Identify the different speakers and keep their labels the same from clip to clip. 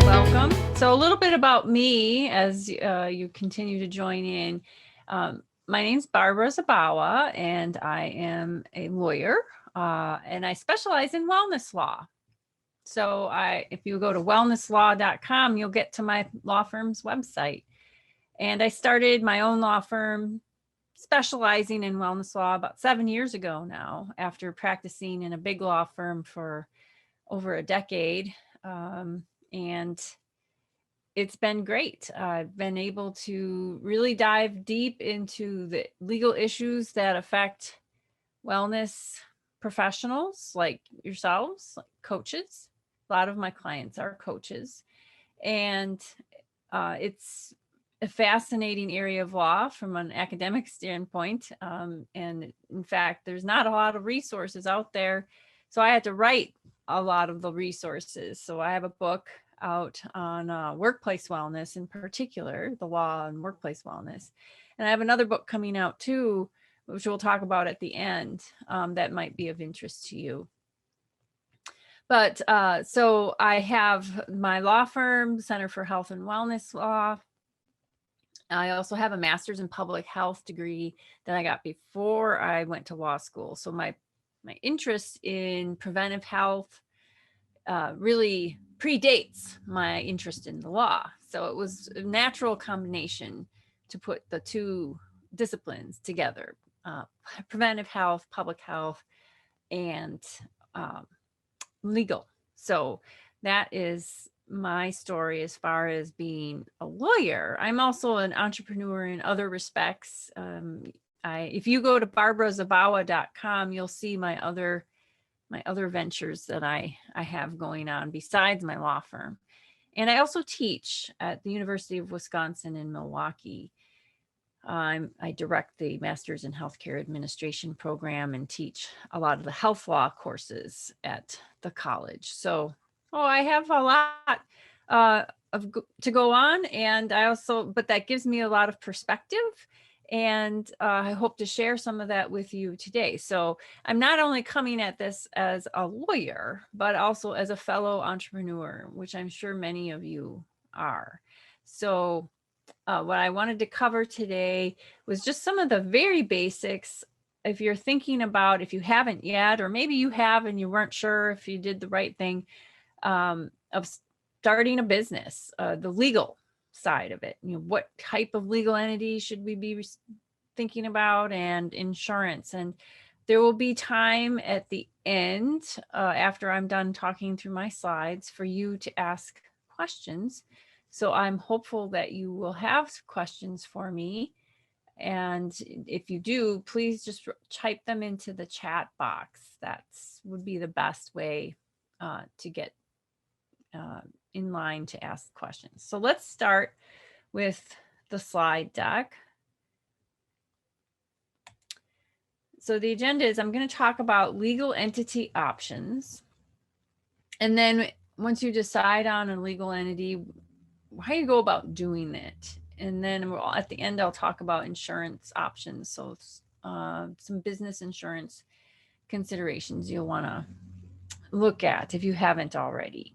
Speaker 1: Welcome. So a little bit about me as you continue to join in. My name's Barbara Zabawa, and I am a lawyer, and I specialize in wellness law. So if you go to wellnesslaw.com, you'll get to my law firm's website. And I started my own law firm specializing in wellness law about 7 years ago now, after practicing in a big law firm for over a decade. And it's been great. I've been able to really dive deep into the legal issues that affect wellness professionals like yourselves, like coaches. A lot of my clients are coaches. And it's a fascinating area of law from an academic standpoint. And in fact, there's not a lot of resources out there. So I had to write a lot of the resources. So I have a book out on workplace wellness, in particular, the law and workplace wellness. And I have another book coming out too, which we'll talk about at the end, that might be of interest to you. But so I have my law firm, Center for Health and Wellness Law. I also have a master's in public health degree that I got before I went to law school. So my interest in preventive health really predates my interest in the law. So it was a natural combination to put the two disciplines together, preventive health, public health, and legal. So that is my story as far as being a lawyer. I'm also an entrepreneur in other respects. If you go to barbarazabawa.com, you'll see my other ventures that I have going on besides my law firm. And I also teach at the University of Wisconsin in Milwaukee. I direct the Master's in Healthcare Administration program and teach a lot of the health law courses at the college. So, I have a lot to go on, and but that gives me a lot of perspective. And I hope to share some of that with you today. So I'm not only coming at this as a lawyer, but also as a fellow entrepreneur, which I'm sure many of you are. So what I wanted to cover today was just some of the very basics. If you're thinking about, if you haven't yet, or maybe you have and you weren't sure if you did the right thing, of starting a business, the legal side of it. What type of legal entity should we be thinking about, and insurance. And there will be time at the end, after I'm done talking through my slides, for you to ask questions. So I'm hopeful that you will have questions for me. And if you do, please just type them into the chat box. That would be the best way to get in line to ask questions. So let's start with the slide deck. So the agenda is I'm going to talk about legal entity options. And then once you decide on a legal entity, how you go about doing it. And then at the end, I'll talk about insurance options. So some business insurance considerations you'll want to look at if you haven't already.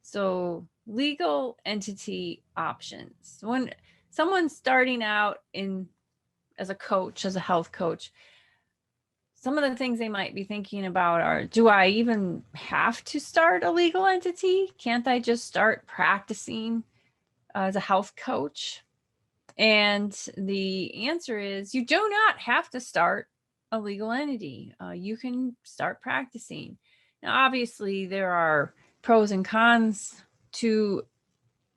Speaker 1: So legal entity options. When someone's starting out as a coach, as a health coach, some of the things they might be thinking about are, do I even have to start a legal entity? Can't I just start practicing as a health coach? And the answer is, you do not have to start a legal entity. You can start practicing. Now, obviously, there are pros and cons to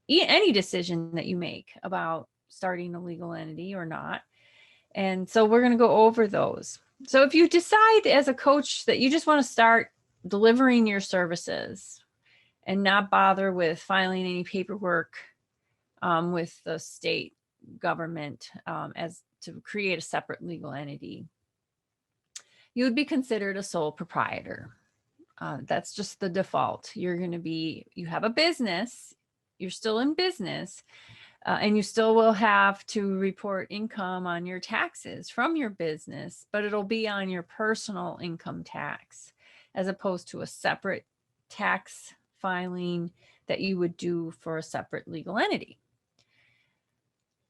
Speaker 1: any decision that you make about starting a legal entity or not. And so we're going to go over those. So if you decide as a coach that you just want to start delivering your services and not bother with filing any paperwork with the state government as to create a separate legal entity, you would be considered a sole proprietor. That's just the default. You have a business, you're still in business, and you still will have to report income on your taxes from your business, but it'll be on your personal income tax as opposed to a separate tax filing that you would do for a separate legal entity.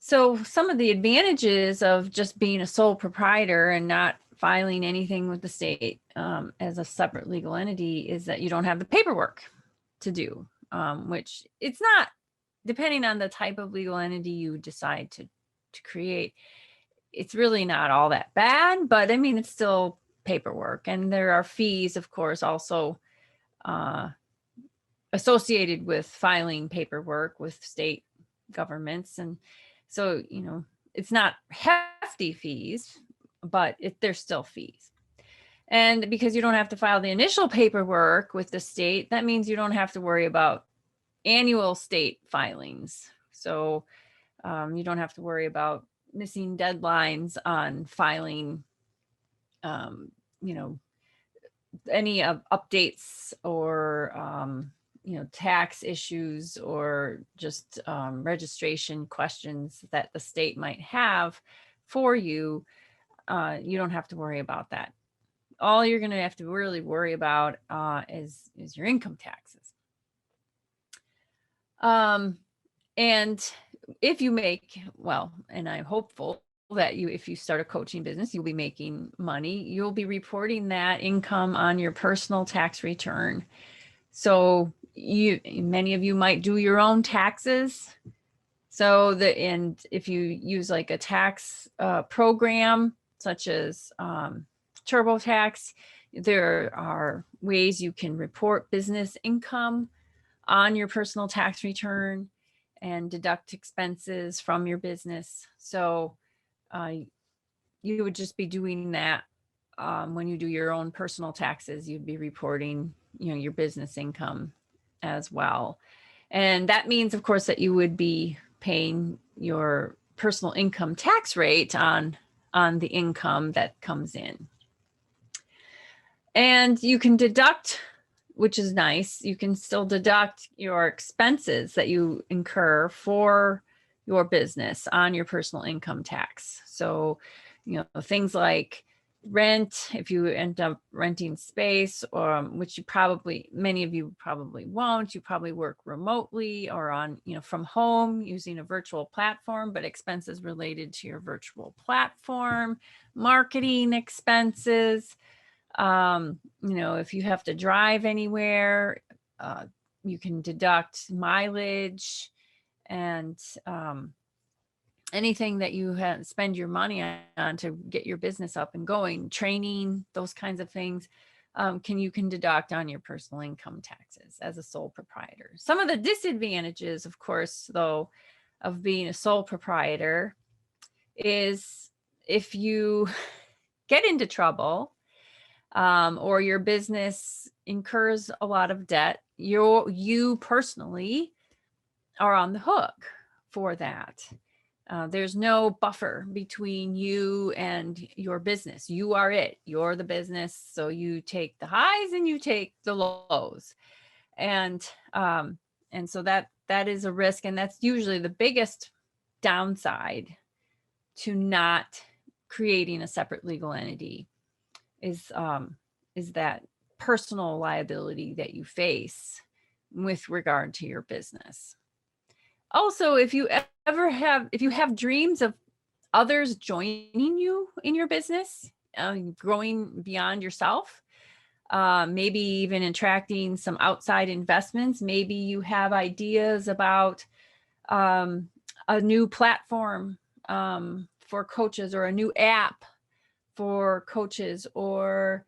Speaker 1: So some of the advantages of just being a sole proprietor and not filing anything with the state as a separate legal entity is that you don't have the paperwork to do, which it's not, depending on the type of legal entity you decide to create, it's really not all that bad, but I mean, it's still paperwork. And there are fees, of course, also associated with filing paperwork with state governments. And so, it's not hefty fees, but there's still fees. And because you don't have to file the initial paperwork with the state, that means you don't have to worry about annual state filings. So you don't have to worry about missing deadlines on filing, any updates or, tax issues or just registration questions that the state might have for you. You don't have to worry about that. All you're going to have to really worry about is your income taxes. And if you make, and I'm hopeful that if you start a coaching business, you'll be making money, you'll be reporting that income on your personal tax return. So many of you might do your own taxes. And if you use like a tax program, such as TurboTax, there are ways you can report business income on your personal tax return and deduct expenses from your business. So you would just be doing that when you do your own personal taxes. You'd be reporting, your business income as well. And that means, of course, that you would be paying your personal income tax rate on the income that comes in. And you can deduct, which is nice, you can still deduct your expenses that you incur for your business on your personal income tax. So, things like rent, if you end up renting space, or which many of you probably won't, you probably work remotely or on, from home using a virtual platform, but expenses related to your virtual platform, marketing expenses, if you have to drive anywhere, you can deduct mileage and anything that you spend your money on to get your business up and going, training, those kinds of things, you can deduct on your personal income taxes as a sole proprietor. Some of the disadvantages, of course, though, of being a sole proprietor is if you get into trouble, or your business incurs a lot of debt, you personally are on the hook for that. There's no buffer between you and your business. You are it. You're the business. So you take the highs and you take the lows. And so that is a risk. And that's usually the biggest downside to not creating a separate legal entity is that personal liability that you face with regard to your business. Also, if you have dreams of others joining you in your business, growing beyond yourself, maybe even attracting some outside investments, maybe you have ideas about a new platform for coaches, or a new app for coaches, or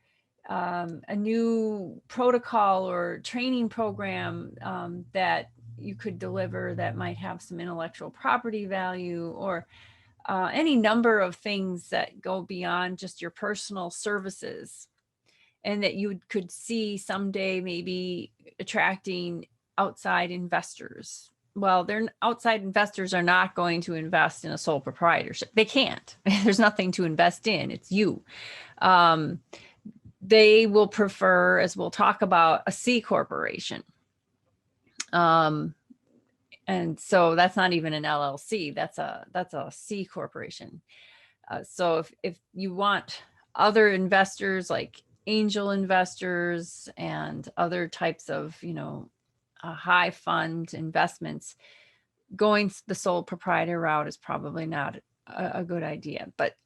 Speaker 1: a new protocol or training program that you could deliver that might have some intellectual property value, or any number of things that go beyond just your personal services, and that you could see someday maybe attracting outside investors. Well, outside investors are not going to invest in a sole proprietorship. They can't. There's nothing to invest in. It's you. They will prefer, as we'll talk about, a C corporation. And so that's not even an LLC. That's a C corporation. So if you want other investors like angel investors and other types of, high fund investments, going the sole proprietor route is probably not a good idea. But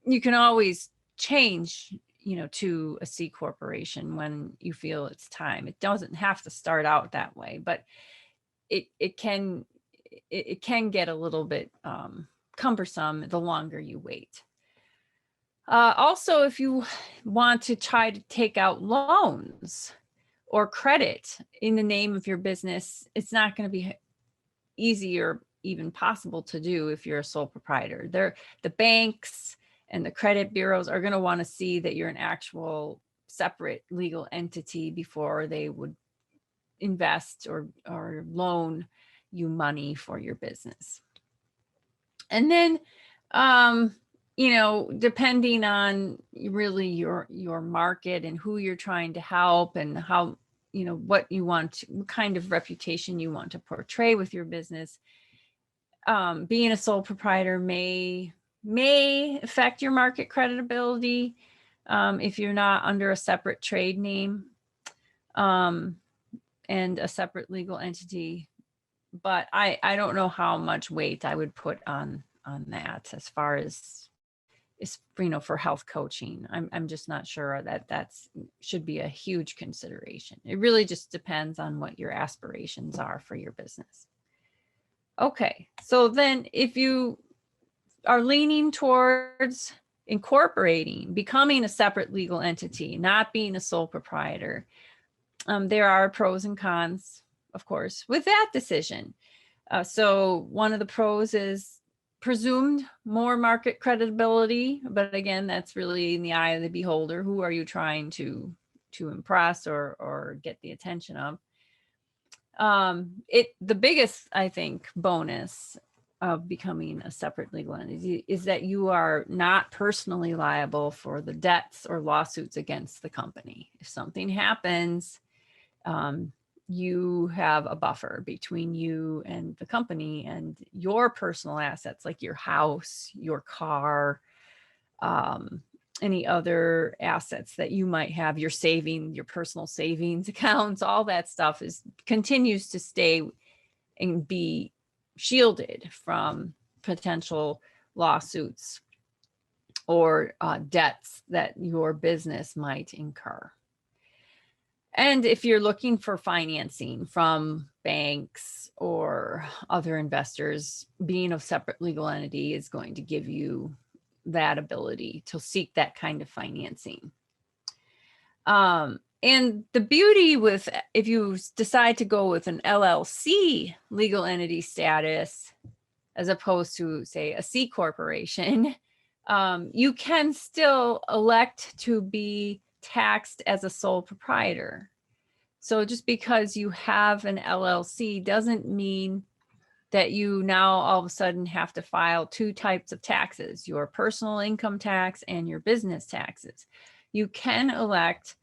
Speaker 1: you can always change, to a C corporation when you feel it's time. It doesn't have to start out that way, but it can get a little bit cumbersome the longer you wait. Also, if you want to try to take out loans or credit in the name of your business, it's not going to be easy or even possible to do if you're a sole proprietor. The banks and the credit bureaus are going to want to see that you're an actual separate legal entity before they would invest or loan you money for your business. And then, depending on really your market and who you're trying to help and how, what kind of reputation you want to portray with your business, being a sole proprietor may affect your market credibility if you're not under a separate trade name and a separate legal entity. But I don't know how much weight I would put on that as far as for health coaching. I'm just not sure that should be a huge consideration. It really just depends on what your aspirations are for your business. Okay, so then if you are leaning towards becoming a separate legal entity, not being a sole proprietor, there are pros and cons, of course, with that decision. So one of the pros is presumed more market credibility, but again, that's really in the eye of the beholder. Who are you trying to impress or get the attention of? The biggest, I think, bonus of becoming a separate legal entity is that you are not personally liable for the debts or lawsuits against the company. If something happens, you have a buffer between you and the company, and your personal assets like your house, your car, any other assets that you might have, your personal savings accounts, all that stuff continues to stay and be shielded from potential lawsuits or debts that your business might incur. And if you're looking for financing from banks or other investors, being a separate legal entity is going to give you that ability to seek that kind of financing. And the beauty if you decide to go with an LLC legal entity status, as opposed to, say, a C corporation, you can still elect to be taxed as a sole proprietor. So just because you have an LLC doesn't mean that you now all of a sudden have to file two types of taxes, your personal income tax and your business taxes. You can elect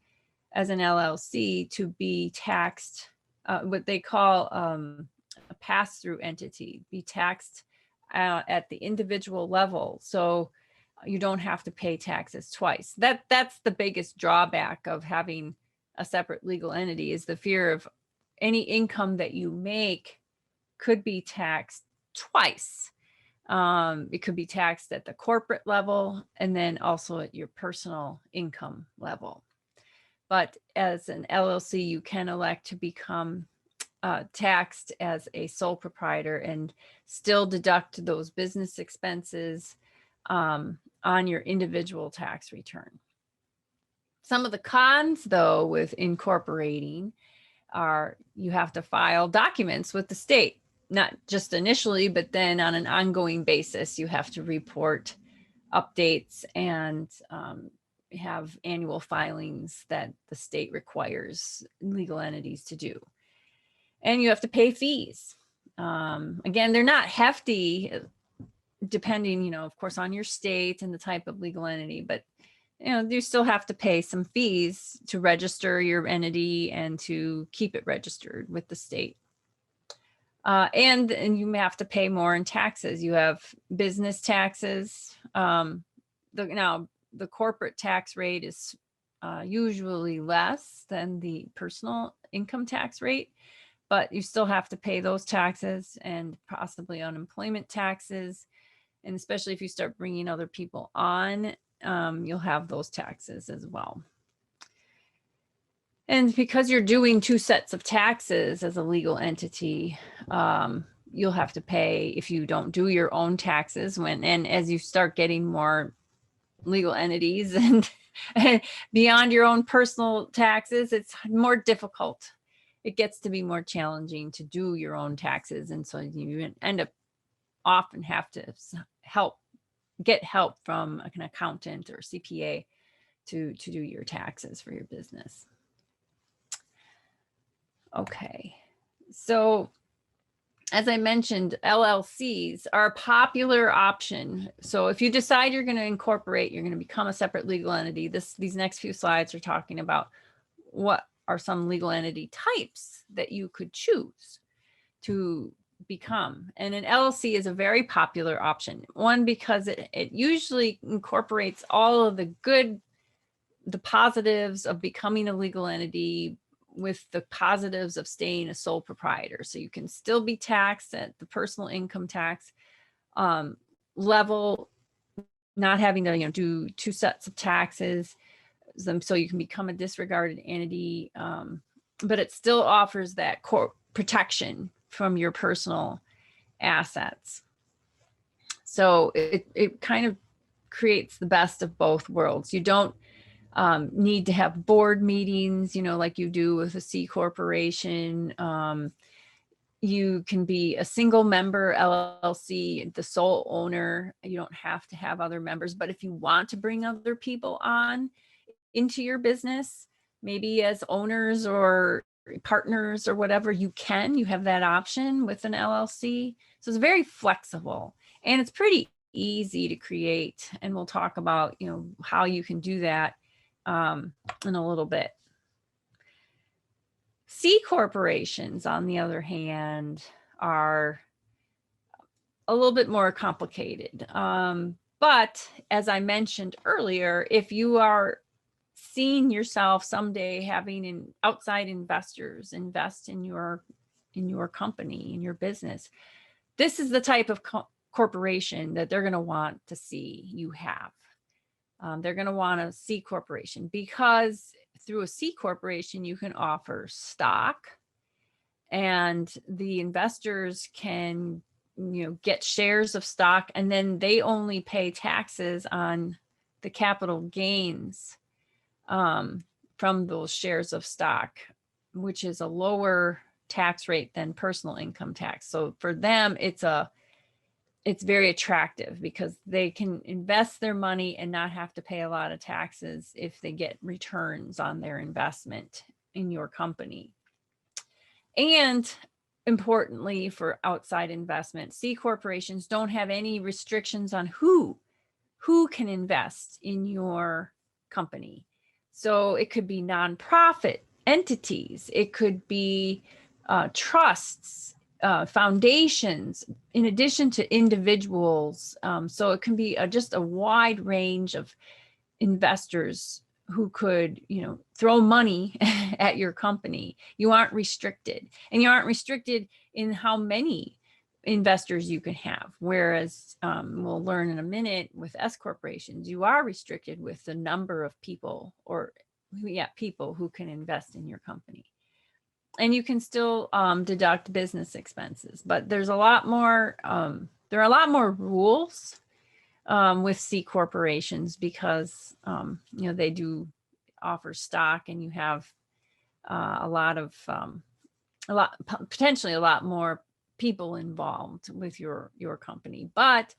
Speaker 1: as an LLC to be taxed, what they call a pass-through entity, be taxed at the individual level. So you don't have to pay taxes twice. That's the biggest drawback of having a separate legal entity, is the fear of any income that you make could be taxed twice. It could be taxed at the corporate level and then also at your personal income level. But as an LLC, you can elect to become taxed as a sole proprietor and still deduct those business expenses on your individual tax return. Some of the cons, though, with incorporating are you have to file documents with the state, not just initially, but then on an ongoing basis. You have to report updates and have annual filings that the state requires legal entities to do. and you have to pay fees. Again, they're not hefty, depending, of course, on your state and the type of legal entity, but you still have to pay some fees to register your entity and to keep it registered with the state. And you may have to pay more in taxes. You have business taxes. Now, the corporate tax rate is usually less than the personal income tax rate, but you still have to pay those taxes and possibly unemployment taxes. And especially if you start bringing other people on, you'll have those taxes as well. And because you're doing two sets of taxes as a legal entity, you'll have to pay if you don't do your own taxes and as you start getting more legal entities and beyond your own personal taxes, it's more difficult. It gets to be more challenging to do your own taxes. And so you end up often have to get help from an accountant or CPA to do your taxes for your business. Okay, so as I mentioned, LLCs are a popular option. So if you decide you're going to incorporate, you're going to become a separate legal entity. These next few slides are talking about what are some legal entity types that you could choose to become. And an LLC is a very popular option. One, because it usually incorporates all of the positives of becoming a legal entity with the positives of staying a sole proprietor. So you can still be taxed at the personal income tax level, not having to do two sets of taxes. So you can become a disregarded entity, but it still offers that protection from your personal assets. So it kind of creates the best of both worlds. You don't need to have board meetings, like you do with a C corporation. You can be a single member LLC, the sole owner. You don't have to have other members, but if you want to bring other people on into your business, maybe as owners or partners or whatever, you have that option with an LLC. So it's very flexible and it's pretty easy to create. And we'll talk about, how you can do that in a little bit. C corporations, on the other hand, are a little bit more complicated. But as I mentioned earlier, if you are seeing yourself someday having outside investors invest in your company, in your business, this is the type of corporation that they're going to want to see you have. They're going to want a C corporation because through a C corporation, you can offer stock and the investors can, get shares of stock, and then they only pay taxes on the capital gains from those shares of stock, which is a lower tax rate than personal income tax. So for them, it's very attractive because they can invest their money and not have to pay a lot of taxes if they get returns on their investment in your company. And importantly, for outside investment, C corporations don't have any restrictions on who can invest in your company. So it could be nonprofit entities, it could be trusts, foundations, in addition to individuals. So it can be just a wide range of investors who could, throw money at your company. You aren't restricted, and you aren't restricted in how many investors you can have. Whereas we'll learn in a minute with S corporations, you are restricted with the number of people people who can invest in your company. And you can still deduct business expenses, but there's a lot more, there are a lot more rules with C corporations because, they do offer stock and you have potentially a lot more people involved with your company. But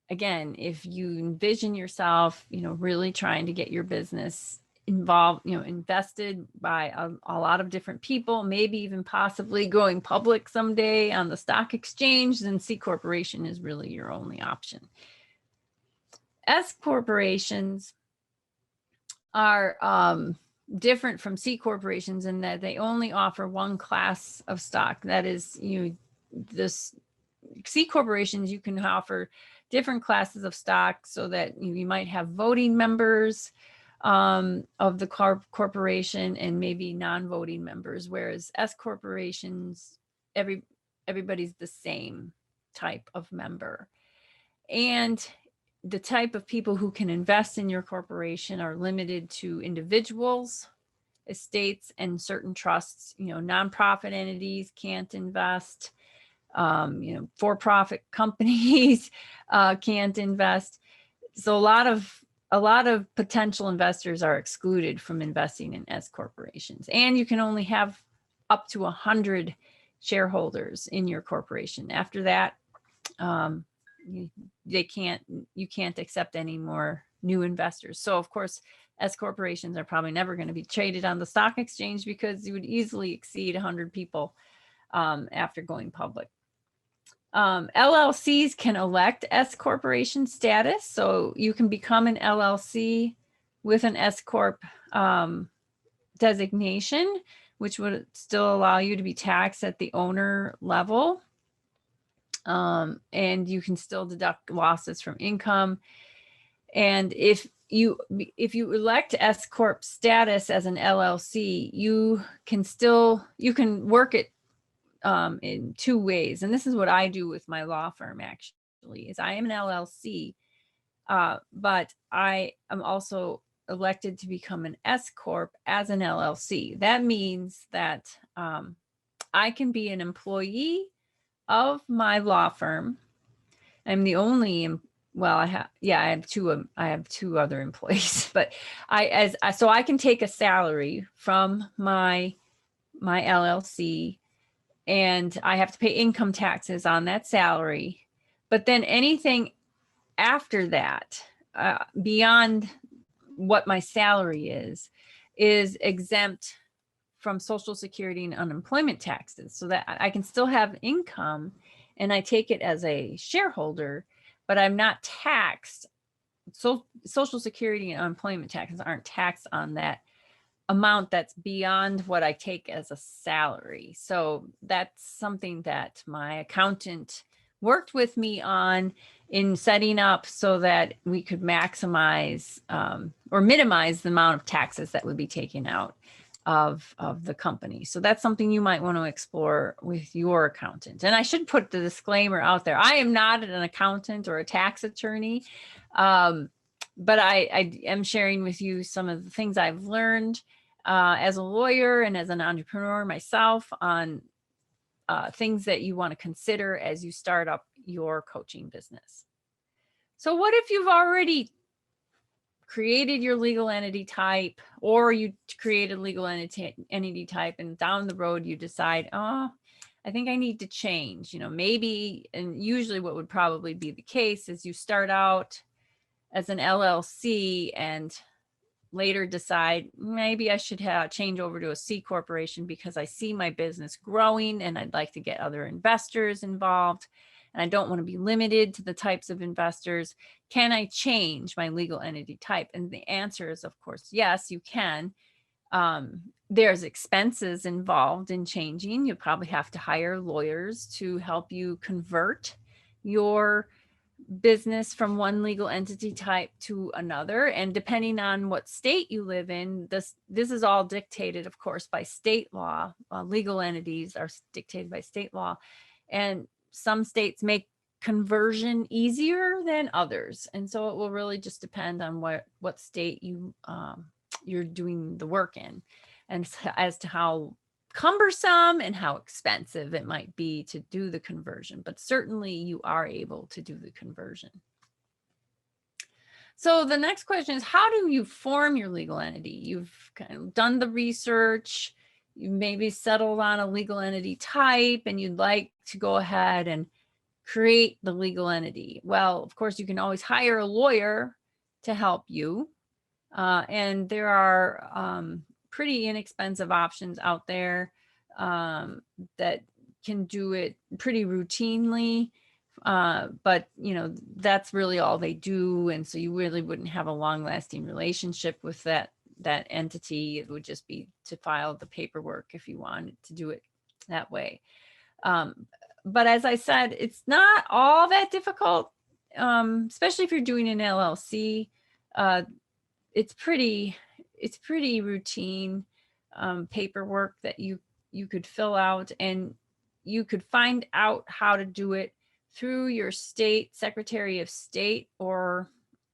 Speaker 1: again, if you envision yourself, really trying to get your business invested by a lot of different people, maybe even possibly going public someday on the stock exchange, then C corporation is really your only option. S corporations are different from C corporations in that they only offer one class of stock. That is, this C corporations, you can offer different classes of stock so that you might have voting members of the corporation and maybe non-voting members, whereas S corporations, everybody's the same type of member. And the type of people who can invest in your corporation are limited to individuals, estates, and certain trusts. Nonprofit entities can't invest. For-profit companies can't invest. So a lot of potential investors are excluded from investing in S corporations, and you can only have up to 100 shareholders in your corporation. After that, you can't accept any more new investors. So of course, S corporations are probably never going to be traded on the stock exchange because you would easily exceed 100 people after going public. LLCs can elect S corporation status, so you can become an LLC with an S corp designation, which would still allow you to be taxed at the owner level. And you can still deduct losses from income. And if you elect S corp status as an LLC, you can work it in two ways. And this is what I do with my law firm, actually, is I am an LLC, but I am also elected to become an S corp as an LLC. That means that I can be an employee of my law firm. I'm the only, I have two other employees, but so I can take a salary from my LLC, and I have to pay income taxes on that salary. But then anything after that, beyond what my salary is exempt from Social Security and unemployment taxes, so that I can still have income and I take it as a shareholder, but I'm not taxed. So Social Security and unemployment taxes aren't taxed on that amount that's beyond what I take as a salary. So that's something that my accountant worked with me on in setting up so that we could maximize or minimize the amount of taxes that would be taken out of the company. So that's something you might want to explore with your accountant. And I should put the disclaimer out there. I am not an accountant or a tax attorney, but I am sharing with you some of the things I've learned as a lawyer and as an entrepreneur myself on things that you want to consider as you start up your coaching business. So what if you've already created your legal entity type, or you create a legal entity type, and down the road you decide, I think I need to change, maybe, and usually what would probably be the case is you start out as an LLC and later decide maybe I should change over to a C corporation because I see my business growing and I'd like to get other investors involved. And I don't want to be limited to the types of investors. Can I change my legal entity type? And the answer is, of course, yes, you can. There's expenses involved in changing. You probably have to hire lawyers to help you convert your business from one legal entity type to another. And depending on what state you live in, this is all dictated, of course, by state law. Legal entities are dictated by state law. And some states make conversion easier than others. And so it will really just depend on what state you're doing the work in, and as to how cumbersome and how expensive it might be to do the conversion. But certainly you are able to do the conversion. So the next question is, how do you form your legal entity? You've kind of done the research, you maybe settled on a legal entity type, and you'd like to go ahead and create the legal entity. Well, of course, you can always hire a lawyer to help you. And there are pretty inexpensive options out there that can do it pretty routinely. But that's really all they do. And so you really wouldn't have a long lasting relationship with that entity. It would just be to file the paperwork if you wanted to do it that way. But as I said, it's not all that difficult, especially if you're doing an LLC. It's pretty routine paperwork that you could fill out, and you could find out how to do it through your state Secretary of State, or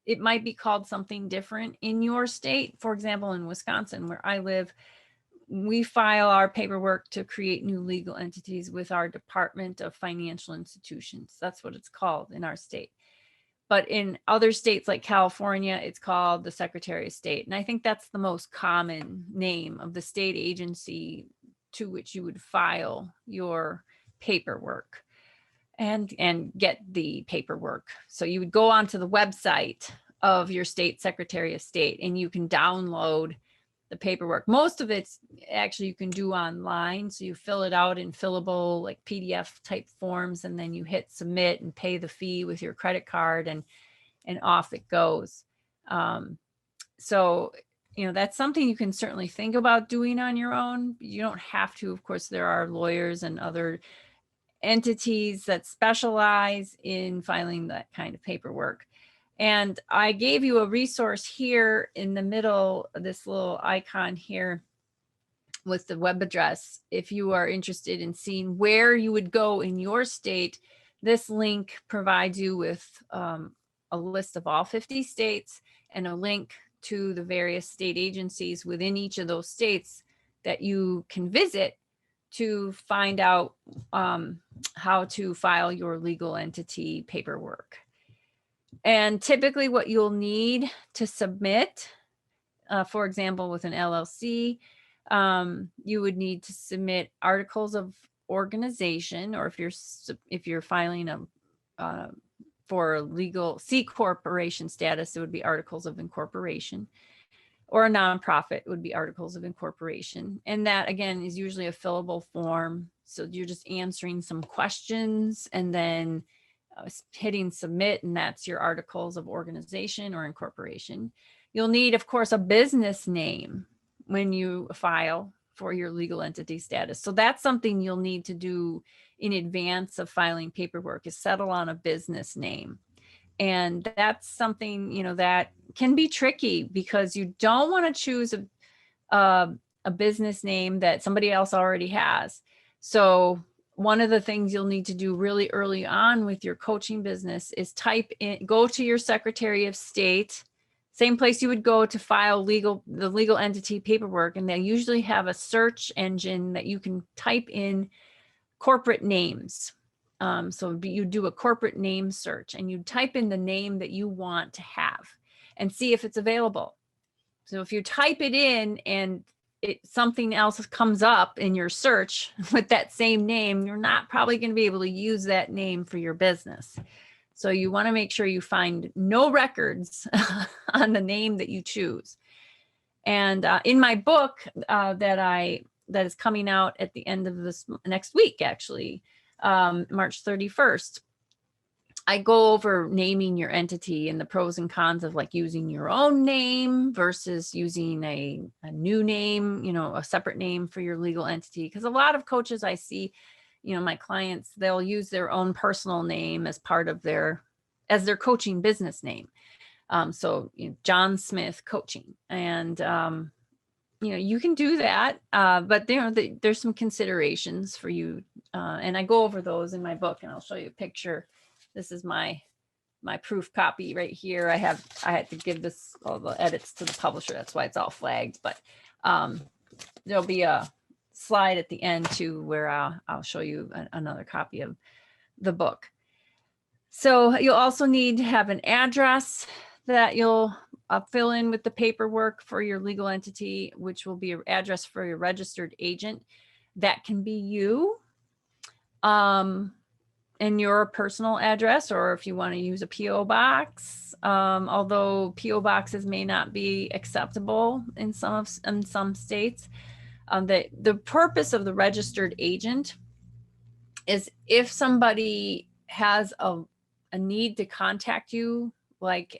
Speaker 1: it might be called something different in your state. For example, in Wisconsin, where I live, we file our paperwork to create new legal entities with our Department of Financial Institutions. That's what it's called in our state. But in other states like California, it's called the Secretary of State. And I think that's the most common name of the state agency to which you would file your paperwork and get the paperwork. So you would go onto the website of your state Secretary of State, and you can download the paperwork. Most of it's actually you can do online. So you fill it out in fillable, like PDF type forms, and then you hit submit and pay the fee with your credit card, and off it goes. So, that's something you can certainly think about doing on your own. You don't have to. Of course, there are lawyers and other entities that specialize in filing that kind of paperwork. And I gave you a resource here in the middle, this little icon here with the web address. If you are interested in seeing where you would go in your state, this link provides you with a list of all 50 states and a link to the various state agencies within each of those states that you can visit to find out how to file your legal entity paperwork. And typically what you'll need to submit, for example, with an LLC, you would need to submit articles of organization, or if you're filing for legal C corporation status, it would be articles of incorporation, or a nonprofit would be articles of incorporation. And that, again, is usually a fillable form. So you're just answering some questions and then hitting submit, and that's your articles of organization or incorporation. You'll need, of course, a business name when you file for your legal entity status. So that's something you'll need to do in advance of filing paperwork, is settle on a business name. And that's something, that can be tricky, because you don't want to choose a business name that somebody else already has. So one of the things you'll need to do really early on with your coaching business is go to your Secretary of State, same place you would go to file the legal entity paperwork. And they usually have a search engine that you can type in corporate names. So you do a corporate name search, and you type in the name that you want to have and see if it's available. So if you type it in and something else comes up in your search with that same name, you're not probably going to be able to use that name for your business. So you want to make sure you find no records on the name that you choose. And in my book that is coming out at the end of this next week, actually, March 31st, I go over naming your entity and the pros and cons of like using your own name versus using a new name, a separate name for your legal entity. Because a lot of coaches I see, my clients, they'll use their own personal name as part of their coaching business name. So John Smith Coaching, and you can do that, but there's some considerations for you, and I go over those in my book, and I'll show you a picture. This is my proof copy right here. I had to give all the edits to the publisher. That's why it's all flagged, but there'll be a slide at the end too, where I'll show you another copy of the book. So you'll also need to have an address that you'll fill in with the paperwork for your legal entity, which will be an address for your registered agent. That can be you. and your personal address, or if you want to use a PO box, although PO boxes may not be acceptable in some states. The purpose of the registered agent is if somebody has a need to contact you, like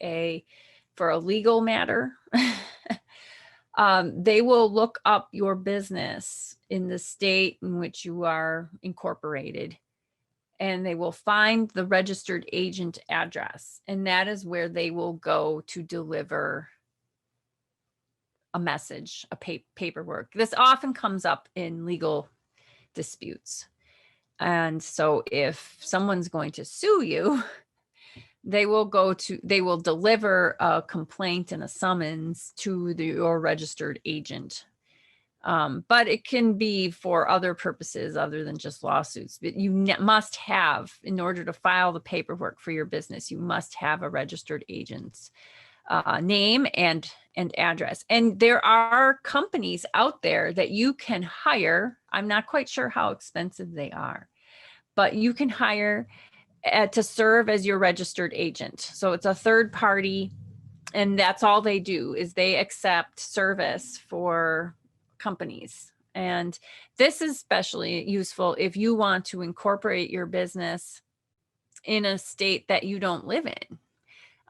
Speaker 1: for a legal matter, they will look up your business in the state in which you are incorporated, and they will find the registered agent address, and that is where they will go to deliver a message, paperwork. This often comes up in legal disputes. And so if someone's going to sue you, they will deliver a complaint and a summons to your registered agent. But it can be for other purposes other than just lawsuits. But you must have, in order to file the paperwork for your business, you must have a registered agent's name and address. And there are companies out there that you can hire. I'm not quite sure how expensive they are, but you can hire to serve as your registered agent. So it's a third party, and that's all they do is they accept service for companies. And this is especially useful if you want to incorporate your business in a state that you don't live in.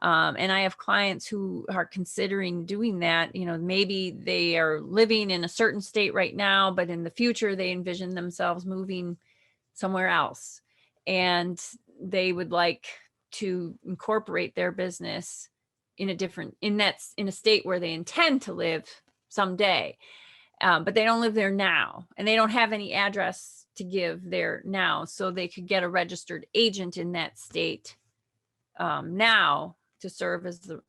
Speaker 1: And I have clients who are considering doing that. Maybe they are living in a certain state right now, but in the future they envision themselves moving somewhere else, and they would like to incorporate their business in a state where they intend to live someday. But they don't live there now, and they don't have any address to give there now. So they could get a registered agent in that state now to serve as the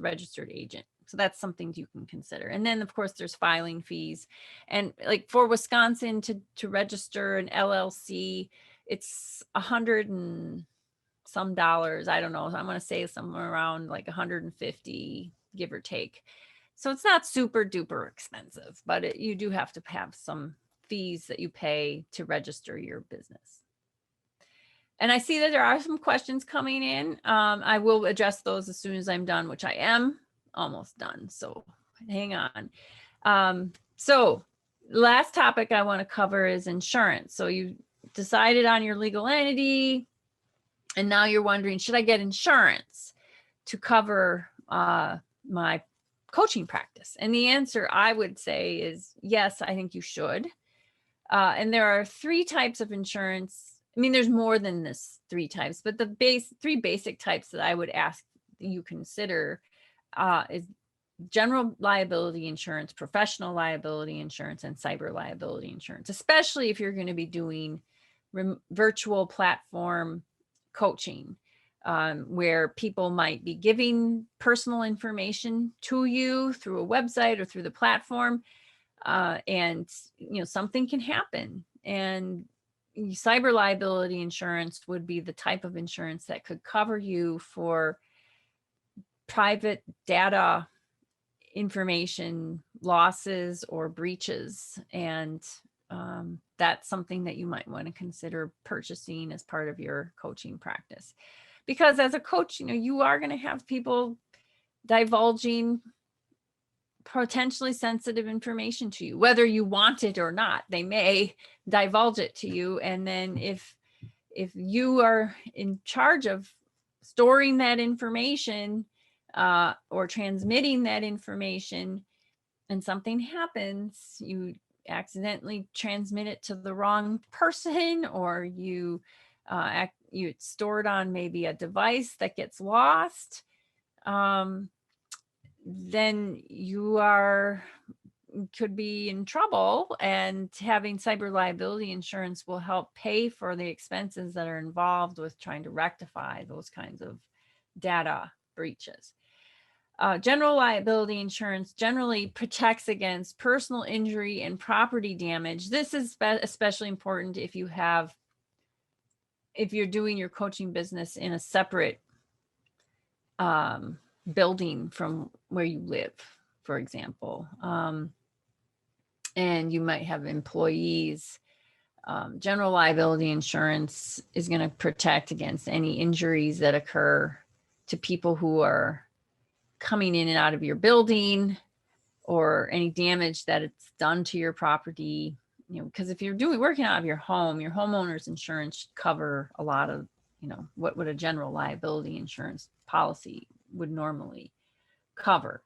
Speaker 1: registered agent. So that's something you can consider. And then of course there's filing fees. And like for Wisconsin to register an LLC, it's $100 and some dollars. I don't know. I'm going to say somewhere around like 150, give or take. So it's not super duper expensive, but you do have to have some fees that you pay to register your business. And I see that there are some questions coming in. I will address those as soon as I'm done, which I am almost done. So hang on. So last topic I want to cover is insurance. So you decided on your legal entity, and now you're wondering, should I get insurance to cover my coaching practice? And the answer I would say is yes, I think you should. And there are 3 types of insurance. I mean, there's more than this 3 types, but the 3 basic types that I would ask you consider is general liability insurance, professional liability insurance, and cyber liability insurance, especially if you're going to be doing virtual platform coaching, where people might be giving personal information to you through a website or through the platform, and something can happen. And cyber liability insurance would be the type of insurance that could cover you for private data information losses or breaches. And that's something that you might want to consider purchasing as part of your coaching practice. Because as a coach, you are going to have people divulging potentially sensitive information to you, whether you want it or not. They may divulge it to you. And then if you are in charge of storing that information or transmitting that information, and something happens, you accidentally transmit it to the wrong person, or you store it on maybe a device that gets lost, then you could be in trouble. And having cyber liability insurance will help pay for the expenses that are involved with trying to rectify those kinds of data breaches. General liability insurance generally protects against personal injury and property damage. This is especially important if you're doing your coaching business in a separate building from where you live, for example. And you might have employees General liability insurance is going to protect against any injuries that occur to people who are coming in and out of your building, or any damage that it's done to your property. Because if you're working out of your home, your homeowner's insurance should cover a lot of, what would a general liability insurance policy would normally cover.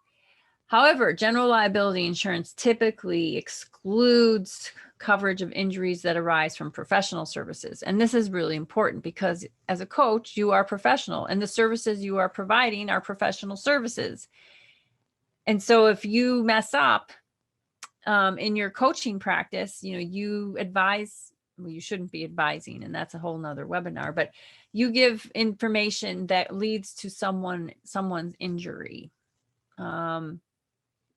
Speaker 1: However, general liability insurance typically excludes coverage of injuries that arise from professional services. And this is really important because as a coach, you are professional and the services you are providing are professional services. And so if you mess up in your coaching practice, you advise, well, you shouldn't be advising, and that's a whole nother webinar, but you give information that leads to someone's injury.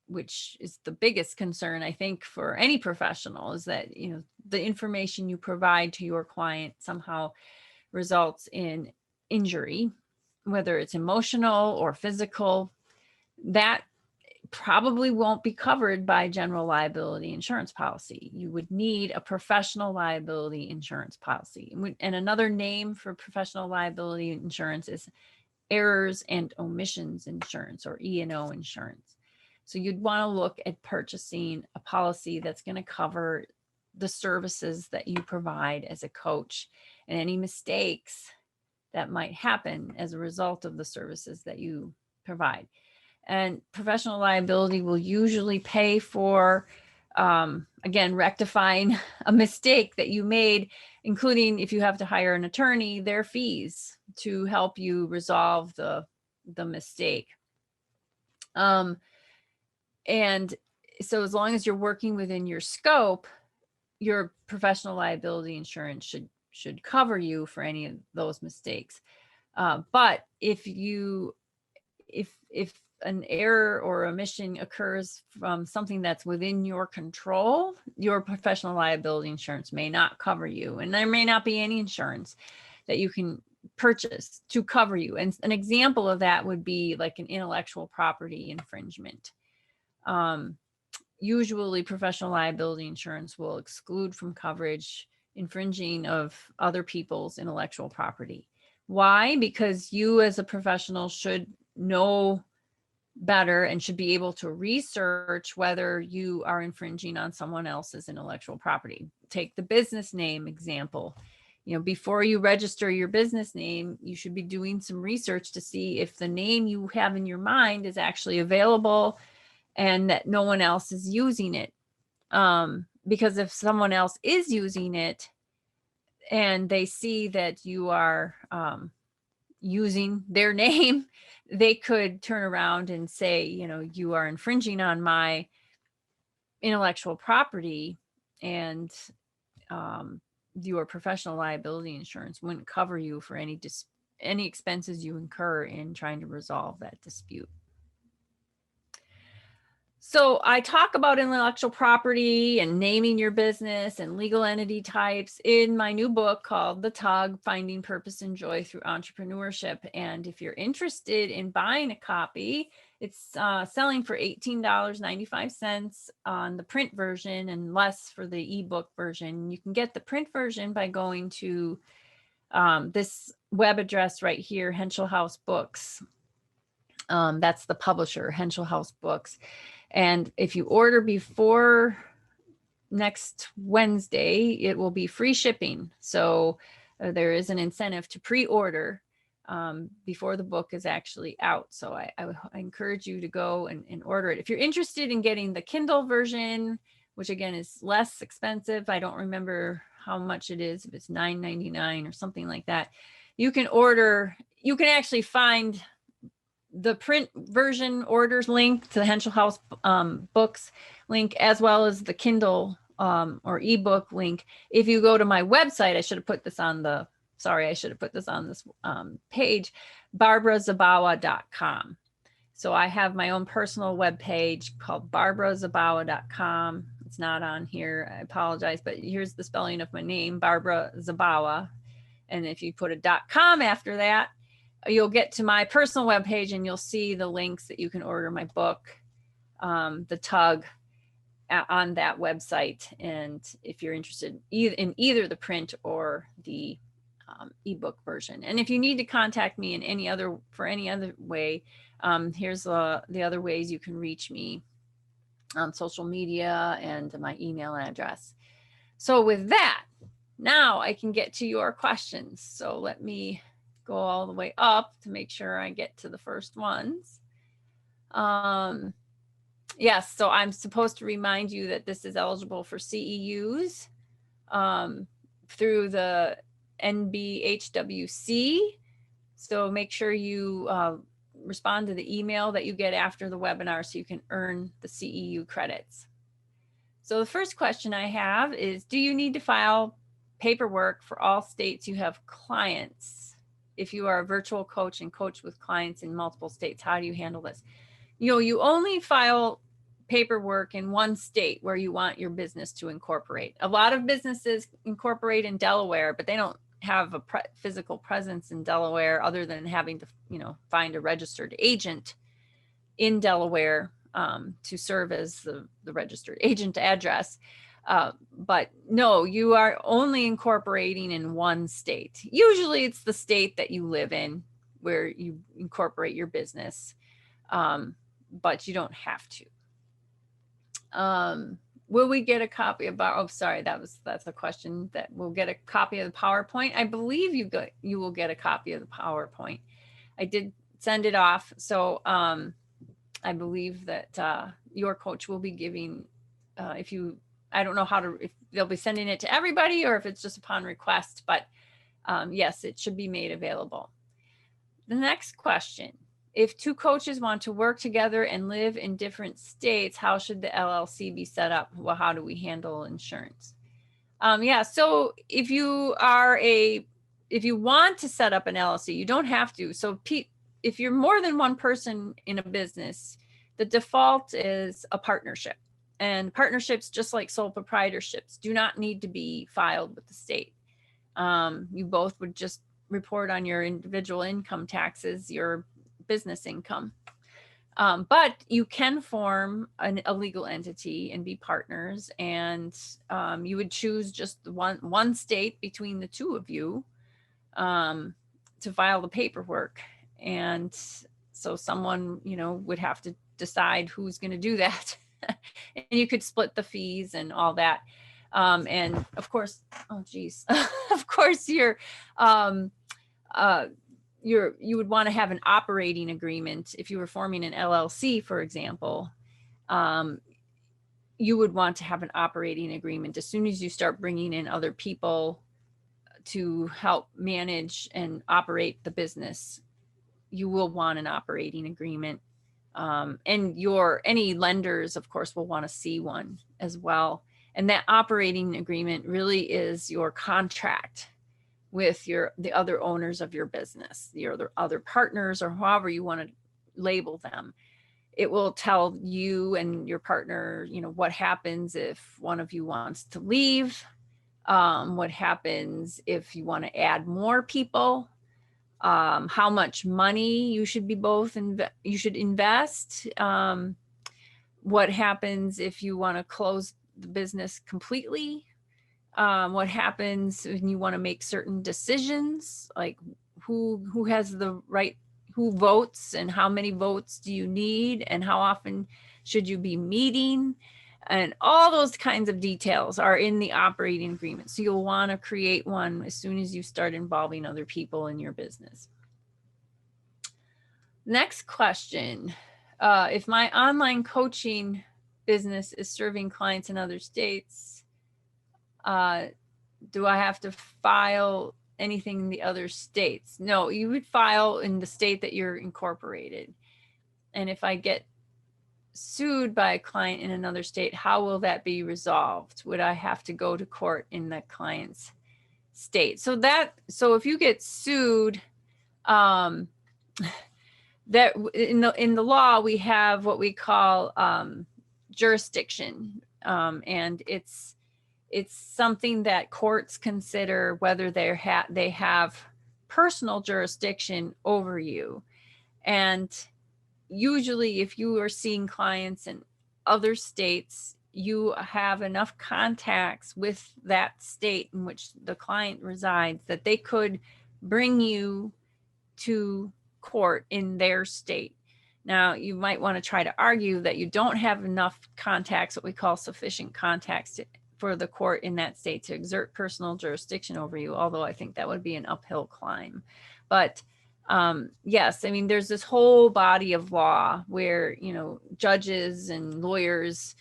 Speaker 1: Which is the biggest concern, I think, for any professional, is that, the information you provide to your client somehow results in injury, whether it's emotional or physical. That probably won't be covered by general liability insurance policy. You would need a professional liability insurance policy. And another name for professional liability insurance is errors and omissions insurance, or E&O insurance. So you'd want to look at purchasing a policy that's going to cover the services that you provide as a coach and any mistakes that might happen as a result of the services that you provide. And professional liability will usually pay for, again, rectifying a mistake that you made, including if you have to hire an attorney, their fees to help you resolve the mistake. And so as long as you're working within your scope, your professional liability insurance should cover you for any of those mistakes. But if an error or omission occurs from something that's within your control, your professional liability insurance may not cover you, and there may not be any insurance that you can purchase to cover you. And an example of that would be like an intellectual property infringement. Usually professional liability insurance will exclude from coverage infringing of other people's intellectual property. Why? Because you as a professional should know better and should be able to research whether you are infringing on someone else's intellectual property. Take the business name example. Before you register your business name, you should be doing some research to see if the name you have in your mind is actually available and that no one else is using it. Because if someone else is using it and they see that you are using their name, they could turn around and say, you are infringing on my intellectual property, and your professional liability insurance wouldn't cover you for any expenses you incur in trying to resolve that dispute. So I talk about intellectual property and naming your business and legal entity types in my new book called The Tug: Finding Purpose and Joy Through Entrepreneurship. And if you're interested in buying a copy, it's selling for $18.95 on the print version and less for the ebook version. You can get the print version by going to this web address right here, Henschel House Books. That's the publisher, Henschel House Books. And if you order before next Wednesday, it will be free shipping. So there is an incentive to pre-order before the book is actually out. So I encourage you to go and order it. If you're interested in getting the Kindle version, which again is less expensive, I don't remember how much it is, if it's $9.99 or something like that, you can actually find the print version orders link to the Henschel House Books link, as well as the Kindle or ebook link. If you go to my website, I should have put this on this page, barbarazabawa.com. So I have my own personal webpage called barbarazabawa.com. It's not on here, I apologize, but here's the spelling of my name, Barbara Zabawa. And if you put a .com after that, you'll get to my personal webpage and you'll see the links that you can order my book, The Tug: on that website. And if you're interested in either the print or the ebook version. And if you need to contact me in any other way, here's the other ways you can reach me on social media and my email address. So with that, now I can get to your questions. So let me go all the way up to make sure I get to the first ones. Yes, so I'm supposed to remind you that this is eligible for CEUs through the NBHWC. So make sure you respond to the email that you get after the webinar so you can earn the CEU credits. So the first question I have is, do you need to file paperwork for all states you have clients? If you are a virtual coach and coach with clients in multiple states, how do you handle this? You only file paperwork in one state where you want your business to incorporate. A lot of businesses incorporate in Delaware, but they don't have a physical presence in Delaware other than having to, find a registered agent in Delaware to serve as the registered agent address. But no, you are only incorporating in one state. Usually it's the state that you live in where you incorporate your business, but you don't have to. Will we get a copy of our, that's a question that we'll get a copy of the PowerPoint. I believe you will get a copy of the PowerPoint. I did send it off. So I believe that YourCoach will be giving, I don't know if they'll be sending it to everybody or if it's just upon request, but yes, it should be made available. The next question. If two coaches want to work together and live in different states, how should the LLC be set up? Well, how do we handle insurance? So if you want to set up an LLC, you don't have to. So if you're more than one person in a business, the default is a partnership. And partnerships, just like sole proprietorships, do not need to be filed with the state. You both would just report on your individual income taxes, your business income. But you can form a legal entity and be partners, and you would choose just one state between the two of you to file the paperwork. And so someone, would have to decide who's going to do that. And you could split the fees and all that. And of course, of course, you would want to have an operating agreement. If you were forming an LLC, for example, you would want to have an operating agreement. As soon as you start bringing in other people to help manage and operate the business, you will want an operating agreement. And any lenders, of course, will want to see one as well. And that operating agreement really is your contract with the other owners of your business, your other partners, or however you want to label them. It will tell you and your partner, what happens if one of you wants to leave, what happens if you want to add more people, how much money you should invest, what happens if you want to close the business completely, what happens when you want to make certain decisions, like who has the right, who votes, and how many votes do you need, and how often should you be meeting, and all those kinds of details are in the operating agreement. So you'll want to create one as soon as you start involving other people in your business. Next question. If my online coaching business is serving clients in other states, do I have to file anything in the other states? No, you would file in the state that you're incorporated. And if I get sued by a client in another state, how will that be resolved? Would I have to go to court in the client's state? So if you get sued, that in the law, we have what we call jurisdiction, and it's something that courts consider whether they have personal jurisdiction over you. And usually if you are seeing clients in other states, you have enough contacts with that state in which the client resides that they could bring you to court in their state. Now, you might want to try to argue that you don't have enough contacts, what we call sufficient contacts, for the court in that state to exert personal jurisdiction over you, although I think that would be an uphill climb. But yes, I mean, there's this whole body of law where, you know, judges and lawyers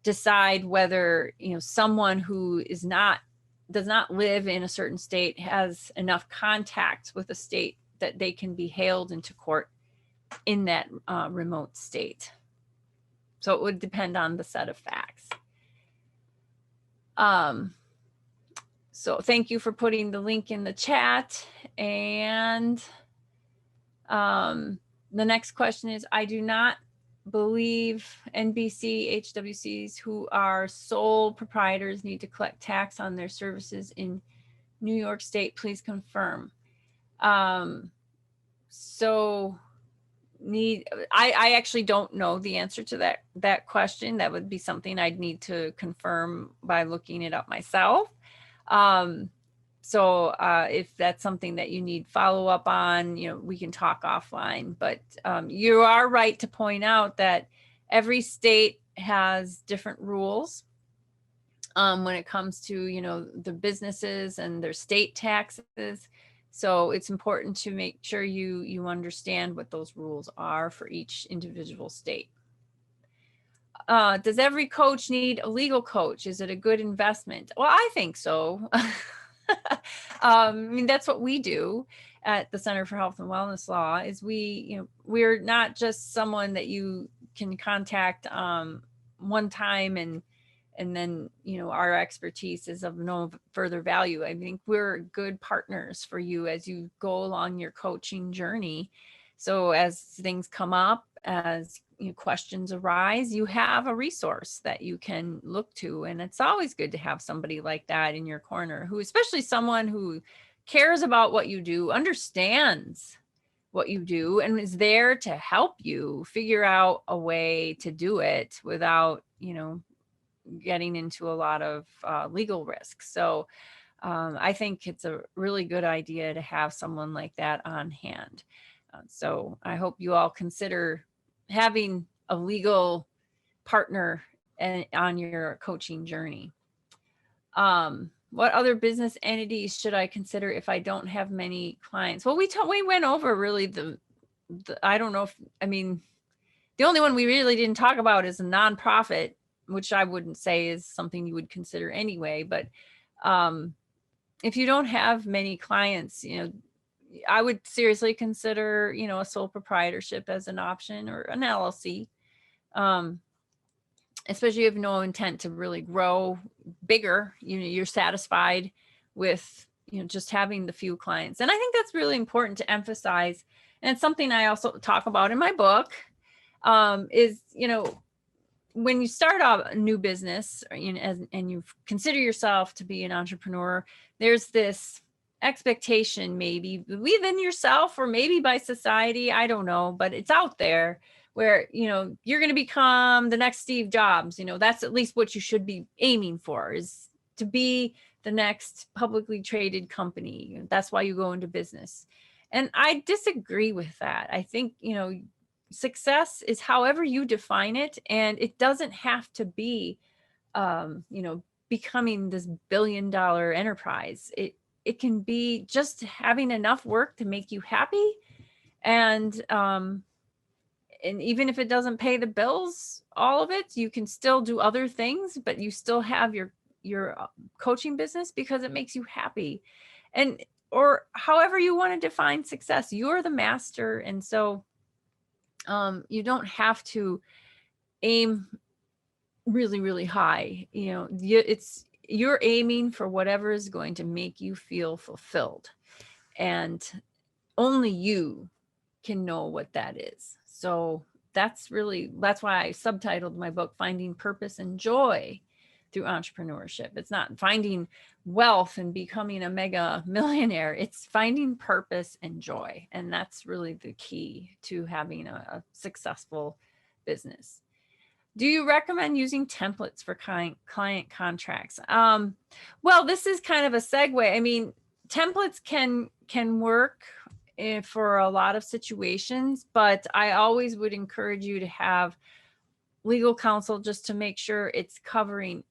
Speaker 1: decide whether, you know, someone who does not live in a certain state has enough contact with a state that they can be hailed into court in that remote state. So it would depend on the set of facts. So thank you for putting the link in the chat. And the next question is, I do not believe NBC HWCs who are sole proprietors need to collect tax on their services in New York State. Please confirm. So I actually don't know the answer to that question. That would be something I'd need to confirm by looking it up myself. So if that's something that you need follow up on, you know, we can talk offline. But you are right to point out that every state has different rules when it comes to, you know, the businesses and their state taxes. So it's important to make sure you understand what those rules are for each individual state. Does every coach need a legal coach? Is it a good investment? Well, I think so. I mean, that's what we do at the Center for Health and Wellness Law, is we're not just someone that you can contact one time and then, you know, our expertise is of no further value. I think we're good partners for you as you go along your coaching journey. So as things come up, as questions arise, you have a resource that you can look to. And it's always good to have somebody like that in your corner, who, especially someone who cares about what you do, understands what you do, and is there to help you figure out a way to do it without, you know, getting into a lot of legal risks. So I think it's a really good idea to have someone like that on hand. So I hope you all consider having a legal partner on your coaching journey. What other business entities should I consider if I don't have many clients? Well, we went over really the I don't know if, I mean, the only one we really didn't talk about is a nonprofit, which I wouldn't say is something you would consider anyway. But if you don't have many clients, you know, I would seriously consider, you know, a sole proprietorship as an option, or an LLC, especially if you have no intent to really grow bigger. You know, you're satisfied with, you know, just having the few clients. And I think that's really important to emphasize. And it's something I also talk about in my book, is, you know, when you start off a new business, and you consider yourself to be an entrepreneur, there's this expectation, maybe within yourself or maybe by society, I don't know, but it's out there, where, you know, you're going to become the next Steve Jobs. You know, that's at least what you should be aiming for, is to be the next publicly traded company. That's why you go into business. And I disagree with that. I think, you know, success is however you define it, and it doesn't have to be you know, becoming this billion-dollar enterprise. It can be just having enough work to make you happy, and even if it doesn't pay the bills, all of it, you can still do other things, but you still have your coaching business because it makes you happy. And or however you want to define success, you're the master. And so you don't have to aim really, really high. You know, you're aiming for whatever is going to make you feel fulfilled, and only you can know what that is. So that's why I subtitled my book Finding Purpose and Joy Through Entrepreneurship. It's not finding wealth and becoming a mega millionaire. It's finding purpose and joy. And that's really the key to having a successful business. Do you recommend using templates for client contracts? Well, this is kind of a segue. I mean, templates can work for a lot of situations, but I always would encourage you to have legal counsel just to make sure it's covering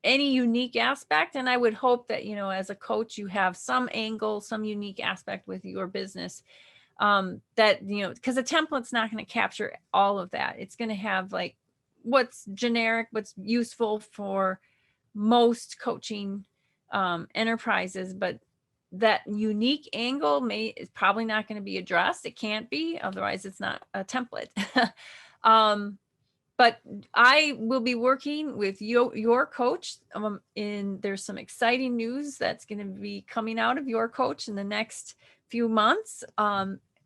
Speaker 1: any unique aspect. And I would hope that, as a coach, you have some angle, some unique aspect with your business, that, because a template's not going to capture all of that. It's going to have like what's generic, what's useful for most coaching enterprises, but that unique angle is probably not going to be addressed. It can't be, otherwise it's not a template. But I will be working with YourCoach. There's some exciting news that's going to be coming out of YourCoach in the next few months,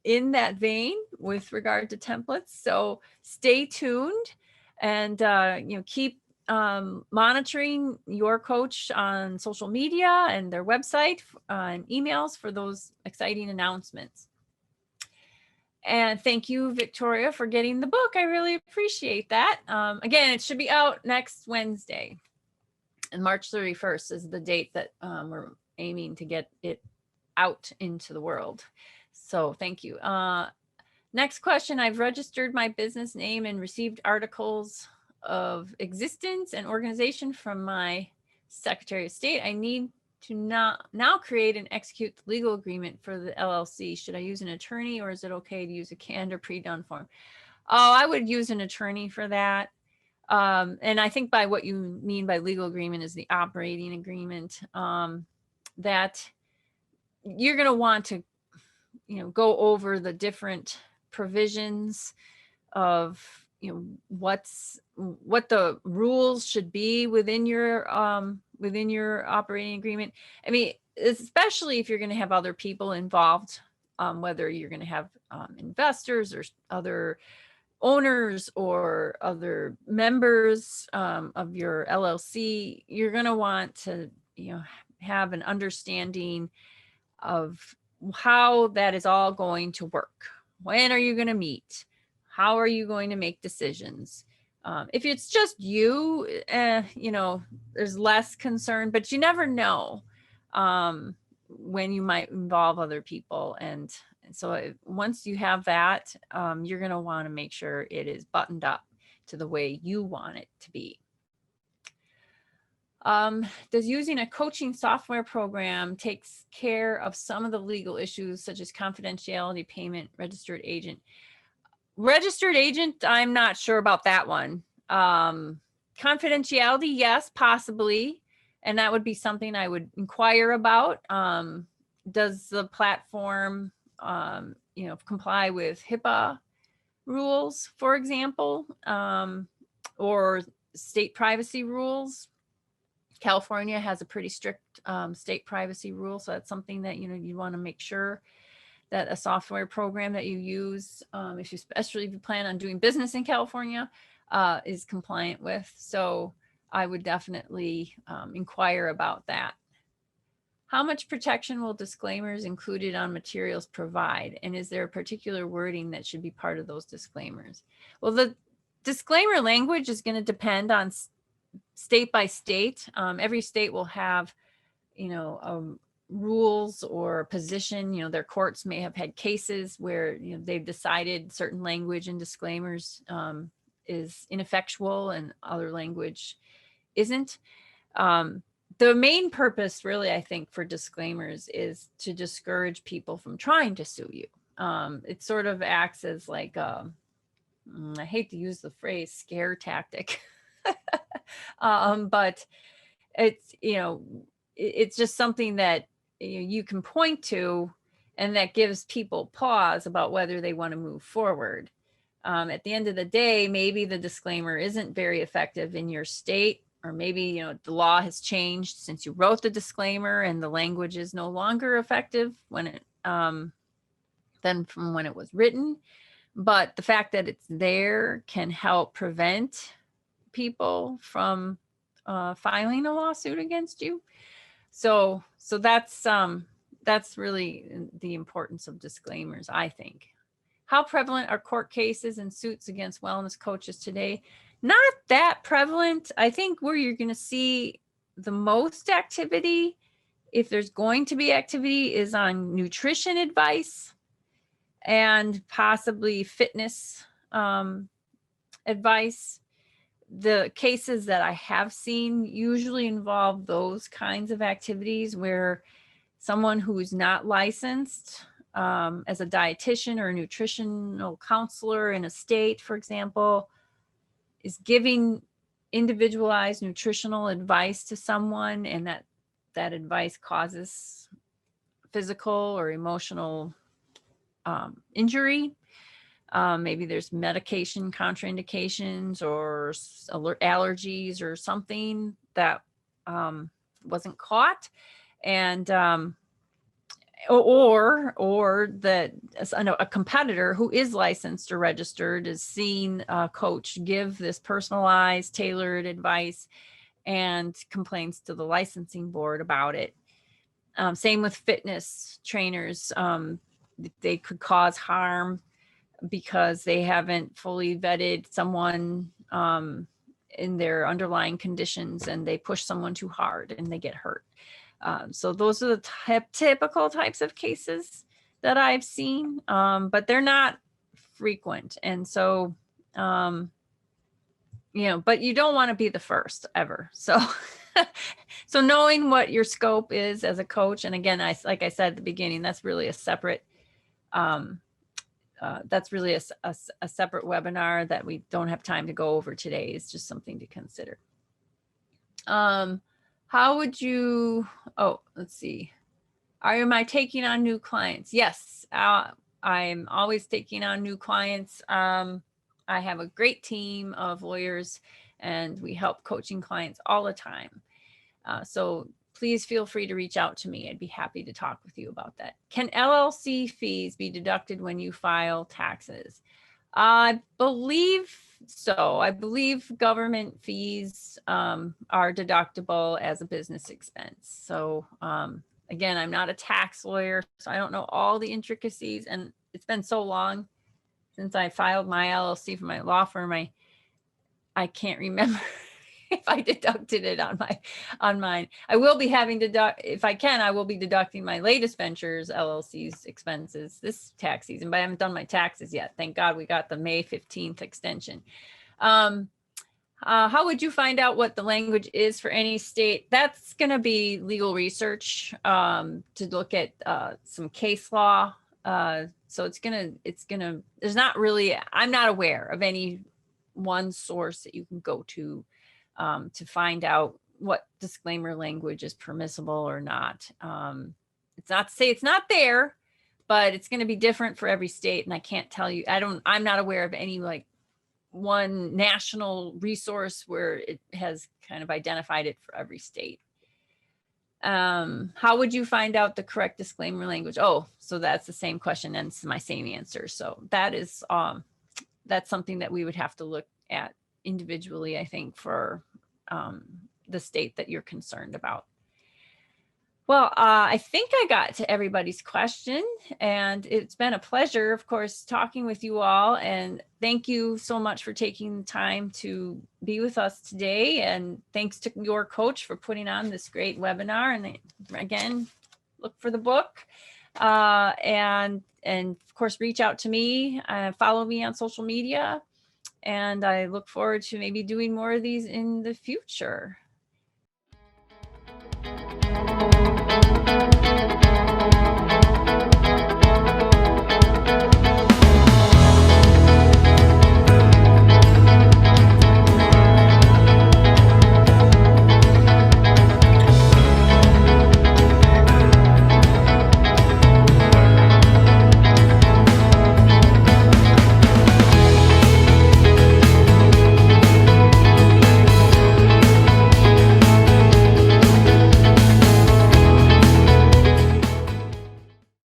Speaker 1: in that vein with regard to templates. So stay tuned, and keep monitoring YourCoach on social media and their website and emails for those exciting announcements. And thank you, Victoria, for getting the book. I really appreciate that. Again, it should be out next Wednesday. And March 31st is the date that we're aiming to get it out into the world. So thank you. Next question. I've registered my business name and received articles of existence and organization from my Secretary of State. I need to now create and execute the legal agreement for the LLC. Should I use an attorney, or is it okay to use a canned or pre-done form? Oh, I would use an attorney for that. And I think by what you mean by legal agreement is the operating agreement, that you're going to want to, go over the different provisions of, what the rules should be within your operating agreement. I mean, especially if you're going to have other people involved, whether you're going to have investors or other owners or other members of your LLC, you're going to want to, have an understanding of how that is all going to work. When are you going to meet? How are you going to make decisions? If it's just you, there's less concern, but you never know when you might involve other people. And so once you have that, you're going to want to make sure it is buttoned up to the way you want it to be. Does using a coaching software program takes care of some of the legal issues such as confidentiality, payment, registered agent? Registered agent, I'm not sure about that one. Confidentiality, yes, possibly. And that would be something I would inquire about. Does the platform, comply with HIPAA rules, for example, or state privacy rules? California has a pretty strict state privacy rule. So that's something that, you want to make sure that a software program that you use, especially if you plan on doing business in California, is compliant with. So I would definitely inquire about that. How much protection will disclaimers included on materials provide? And is there a particular wording that should be part of those disclaimers? Well, the disclaimer language is going to depend on state by state. Every state will have, rules or position. Their courts may have had cases where they've decided certain language and disclaimers is ineffectual and other language isn't. The main purpose, really, I think, for disclaimers is to discourage people from trying to sue you. It sort of acts as like I hate to use the phrase scare tactic, but it's it's just something that you can point to, and that gives people pause about whether they want to move forward. At the end of the day, maybe the disclaimer isn't very effective in your state, or maybe the law has changed since you wrote the disclaimer and the language is no longer effective when it than from when it was written. But the fact that it's there can help prevent people from filing a lawsuit against you. So that's really the importance of disclaimers, I think. How prevalent are court cases and suits against wellness coaches today? Not that prevalent. I think where you're going to see the most activity, if there's going to be activity, is on nutrition advice and possibly fitness advice. The cases that I have seen usually involve those kinds of activities where someone who's not licensed as a dietitian or a nutritional counselor in a state, for example, is giving individualized nutritional advice to someone, and that advice causes physical or emotional injury. Maybe there's medication contraindications or allergies or something that wasn't caught, and or that a competitor who is licensed or registered is seeing a coach give this personalized, tailored advice and complains to the licensing board about it. Same with fitness trainers. They could cause harm because they haven't fully vetted someone in their underlying conditions, and they push someone too hard and they get hurt. So those are the typical types of cases that I've seen, but they're not frequent. And so, but you don't want to be the first ever. So, so knowing what your scope is as a coach, and again, like I said at the beginning, that's really a separate, a separate webinar that we don't have time to go over today. It's just something to consider. How would you, let's see. Am I taking on new clients? Yes, I'm always taking on new clients. I have a great team of lawyers, and we help coaching clients all the time. So please feel free to reach out to me. I'd be happy to talk with you about that. Can LLC fees be deducted when you file taxes? I believe so. I believe government fees are deductible as a business expense. So again, I'm not a tax lawyer, so I don't know all the intricacies. And it's been so long since I filed my LLC for my law firm. I can't remember if I deducted it on mine. I will be having if I can, I will be deducting my latest ventures LLC's expenses this tax season, but I haven't done my taxes yet. Thank God we got the May 15th extension. How would you find out what the language is for any state? That's going to be legal research to look at some case law. So it's gonna, there's not really, I'm not aware of any one source that you can go to find out what disclaimer language is permissible or not. It's not to say it's not there, but it's going to be different for every state. And I can't tell you, I'm not aware of any like one national resource where it has kind of identified it for every state. How would you find out the correct disclaimer language? Oh, so that's the same question and it's my same answer. So that is, that's something that we would have to look at individually, I think, for the state that you're concerned about. Well, I think I got to everybody's question, and it's been a pleasure, of course, talking with you all. And thank you so much for taking the time to be with us today. And thanks to YourCoach for putting on this great webinar. And again, look for the book. And of course, reach out to me, follow me on social media. And I look forward to maybe doing more of these in the future.